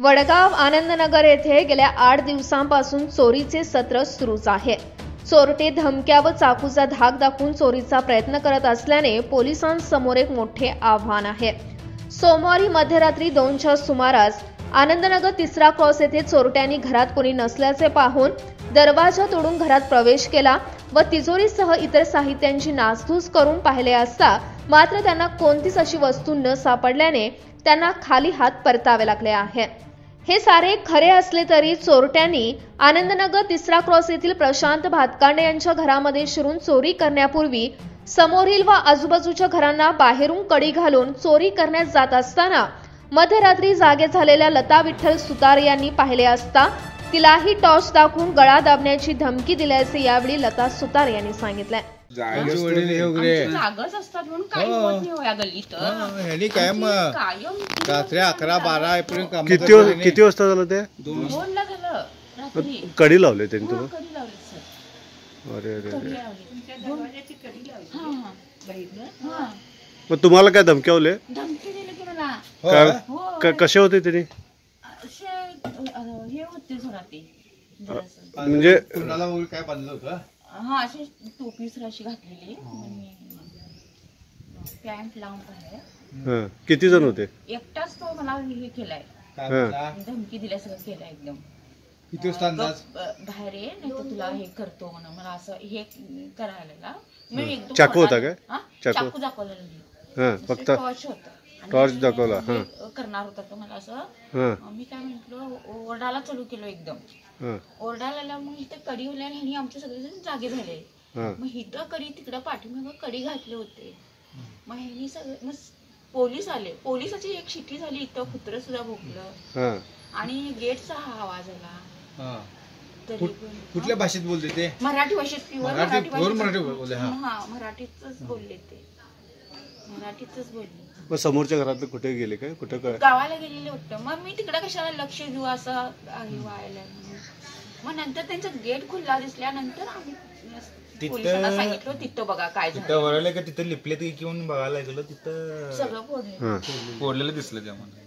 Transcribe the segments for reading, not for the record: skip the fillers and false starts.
वडगाव आनंदनगर येथे गेल्या 8 दिवसांपासून चोरीचे सत्र सुरूच आहे। चोरटे धमक्या व चाकूचा धाक दाखवून चोरीचा प्रयत्न करत असल्याने पोलिसांसमोर एक मोठे आव्हान आहे। सोमवारी मध्यरात्री 2च्या सुमारास आनंदनगर तिसरा क्रॉस येथे चोरट्यांनी घरात कोणी नसल्याचे पाहून दरवाजा तोडून घरात प्रवेश केला व तिजोरीसह इतर साहित्यांची नासधूस करून पाहिले असता मात्र त्यांना कोणतीच अशी वस्तू न सापडल्याने त्यांना खाली हात परतावे लागले आहे। हे सारे खरे असले तरी चोरट्यांनी आनंदनगर तिसरा क्रॉस येथील प्रशांत भातकांडे यांच्या घरामध्ये शिरून चोरी करण्यापूर्वी समोरील व आजूबाजूच्या घरांना बाहेरून कडी घालून चोरी करण्यास जात असताना मध्यरात्री जागे झालेल्या लता विठ्ठल सुतार यांनी पाहिले असता तिलाही टॉर्च दाखवून गळा दाबण्याची धमकी दिल्याचे यावेळी लता सुतार यांनी सांगितले। जागच असतात म्हणून काही होत नाही हो या गल्लीत। ह्यानी काय मग रात्री 11-12 एप्रिल काम किती वाजता झालं ते? 2ला झालं रात्री। कडी लावले त्यांनी तुम्हाला? कडी लावली सर। अरे अरे कडी लावली तुमच्या दरवाजाची कडी लावली। हां बघितलं? हां मग तुम्हाला काय धमक्यावले? धमकी दिली की मला। काय कसे होते त्यांनी? हे होते जरा ते म्हणजे कुणाला काय बांधलं होतं? हां अशी टोपी अशी घातलेली पॅन्ट लावून आहे। किती जण होते? एकटाच तो मला हे केलाय धमकी दिल्यासारखं केलाय एकदम। किती वाजता अंदाज? बाहेर ये नाही तर तुला हे करतो म्हणून मला असं हे करायला मी एकदम चाकू होता काय? चाकू दाखवलेला फक्त टॉर्च होता टॉर्च दाखवला करणार होता तो मला असं। मी काय म्हटलं ओरडायला चालू केलो एकदम। ओरडायला मग इथे कडी होल्याने ह्यांनी आमचे सगळेजण जागे झाले। मग इथं कडी तिकडं पाठीमागं कडी घातले होते। मग ह्यांनी सगळे मग पोलीस आले। पोलिसाची एक शिट्टी झाली इथं कुत्रं सुद्धा भोगलं आणि गेटचा हा आवाज आला। कुठल्या भाषेत बोलते ते? मराठी भाषेत प्युअर मराठी बोलले। हा मराठीतच बोलले ते मराठीतच बोलले। मग समोरच्या घरात कुठे गेले काय? कुठे गावाला गेलेले होते। मग मी तिकडे कशाला लक्ष देऊ असं आहे व्हायला। मग नंतर त्यांचा गेट खुल्ला दिसल्यानंतर आम्ही पोलिसांना सांगितलं तिथं बघा काय झालं। तिथं वरले का तिथं लिपले ते घेऊन बघायला गेलो तिथं सगळं फोडलेलं दिसलं त्यामध्ये।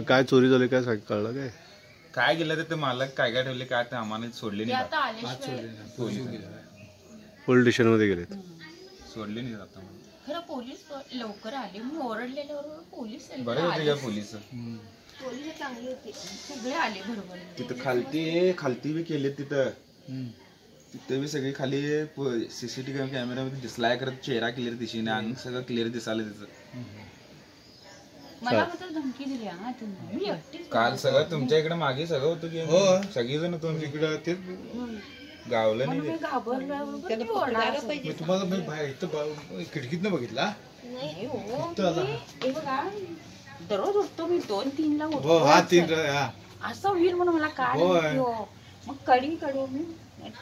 काय चोरी झाली काय कळलं काय? काय गेलं ते मालक काय काय ठेवले काय ते आम्हाला सोडले नाही। पोलीस स्टेशन मध्ये गेले सोडले नाही आता खरं पोलीस लवकर आले। मी ओरडलेल्यावर पोलीस बरे होते का पोलीस? पोलीस चांगली होती सगळे आले बरोबर। तिथं खालती बी केले तिथं बी सगळी खाली सीसीटीव्ही कॅमेरामध्ये दिसलाय करत चेहरा क्लिअर दिसेना अंग सगळं क्लिअर दिसायला तिचं। मला मात्र धमकी दिली हा तुम्ही मी एकटीच काल सगळं तुमच्या इकडे मागे सगळं होतं की सगळीजण तुमच्या इकडे तेच गावलं नाही मी घाबरलो तुम्हाला इथं खिडकीतनं बघितला? नाही हो हे बघा दररोज उठतो मी 2-3 ला उठतो असं होईल म्हणून मला काय मग कडी मी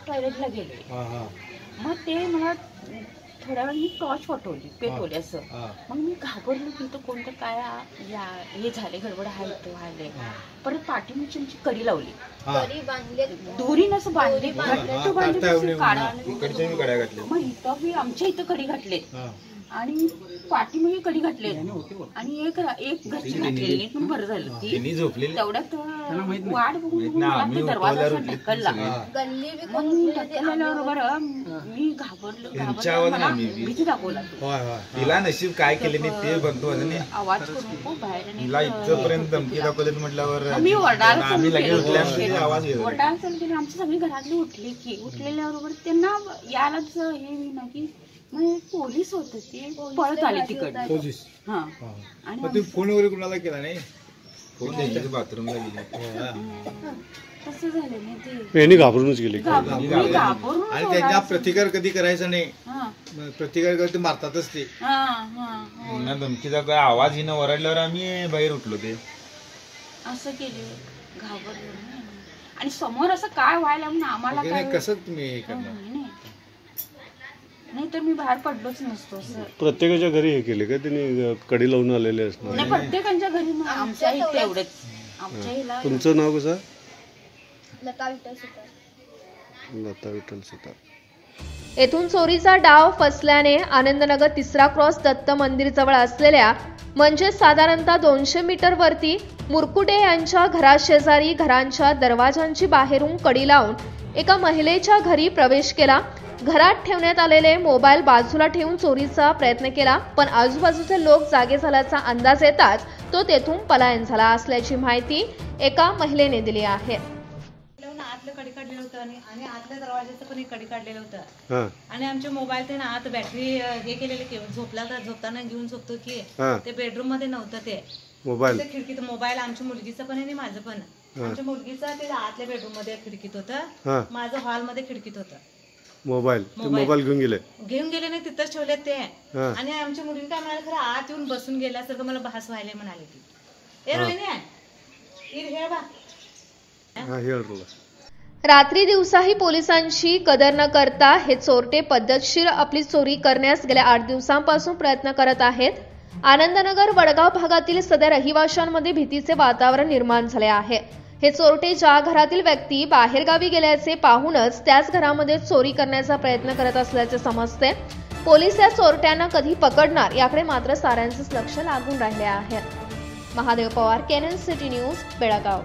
टॉयलेटला गेले। मग ते मला थोड्या वेळ मी टॉर्च पेटवली असं। मग मी घाबरलो की इथं कोणतं काय हे झाले गडबड आहे इथं व्हायला। परत पाठीमागची आमची कडी लावली दोरीनं असं बांधले मग इथं आमच्या इथं कडी घातले आणि पाठीमागे कडी घातले आणि एक घरची घातलेली पण बरं झालं ती तेवढ्यात वाट बघून दरवाजा ढकलला। मग मी ढकलल्यावर बरं मी घाबरलो भीती दाखवला तिला नशीब काय केले नाही ते बघतो आवाज करून बाहेर तिला इथपर्यंत धमकी दाखवले म्हटल्यावर मी ओरडायला चालू केली। आमची सगळी घरातली उठली की उठलेल्याबरोबर त्यांना यालाच हे ना की पोलीस होते ते पळत आले तिकडे पोलीस। आणि फोन वगैरे कुणाला केला नाही? फोन बाथरूमला गेले तसं झालं नाही ते यांनी घाबरूनच गेले आणि त्यांचा प्रतिकार कधी करायचा नाही। प्रतिकार करते मारतातच ते। धमकीचा काय आवाज हिनं ओरडल्यावर आम्ही बाहेर उठलो ते असं केले घाबरलो आणि समोर असं काय व्हायला म्हणून आम्हाला कसं तुम्ही हे करणार? नाही तर मी बाहेर पडलोच नसतो सर। प्रत्येकाच्या घरी हे केले का त्यांनी कडी लावून आलेले असणार? नाही प्रत्येकाच्या घरी आमच्या इथे एवढंच आमच्या तुमचं नाव कसं? लता विठ्ठल सुतार। येथून चोरीचा डाव फसल्याने आनंदनगर तिसरा क्रॉस दत्त मंदिर जवळ असलेल्या म्हणजे साधारणतः 200 मीटर वरती मुरकुटे यांच्या घराशेजारी घरांच्या दरवाजांची बाहेरून कडी लावून एका महिलेच्या घरी प्रवेश केला. घरात ठेवण्यात आलेले मोबाईल बाजूला ठेवून चोरीचा प्रयत्न केला, पण आजूबाजूचे लोक जागे झाल्याचा अंदाज येताच तो तेथून पलायन झाला असल्याची माहिती एका महिलेने दिली आहे. आतलं कडी काढलेलं होतं आणि आतल्या दरवाजाचं पण एक कडी काढलेलं होतं आणि आमचे मोबाईल ते ना आत बॅटरी हे केलेले की झोपताना घेऊन झोपतो की ते बेडरूम मध्ये नव्हतं ते मोबाईल खिडकीत मोबाईल आमच्या मुलगीचं पण आणि माझं पण आमच्या मुलगीचं ते आतल्या बेडरूम मध्ये खिडकीत होतं, माझं हॉल मध्ये खिडकीत होतं. मोबाईल घेऊन गेले नाही तिथंच ठेवले ते आणि आमच्या मुलगी काय म्हणाले खरं आत येऊन बसून गेल्यासारखं मला भास व्हायला म्हणाले ती. ए रोहिणी हे बा रात्री दिवसाही पोलिसांची कदर न करता हे चोरटे पद्धतशीर आपली चोरी करण्यास गेल्या 8 दिवसांपासून प्रयत्न करत आहेत. आनंदनगर वडगाव भागातील सदर रहिवाशांमध्ये भीतीचे वातावरण निर्माण झाले आहे. हे चोरटे ज्या घरातील व्यक्ती बाहेरगावी गेल्याचे पाहूनच त्याच घरामध्ये चोरी करण्याचा प्रयत्न करत असल्याचे समजते. पोलीस या चोरट्यांना कधी पकडणार याकडे मात्र साऱ्यांचेच लक्ष लागून राहिले आहे. Mahadev Pawar, Kenan city news, Belgaum.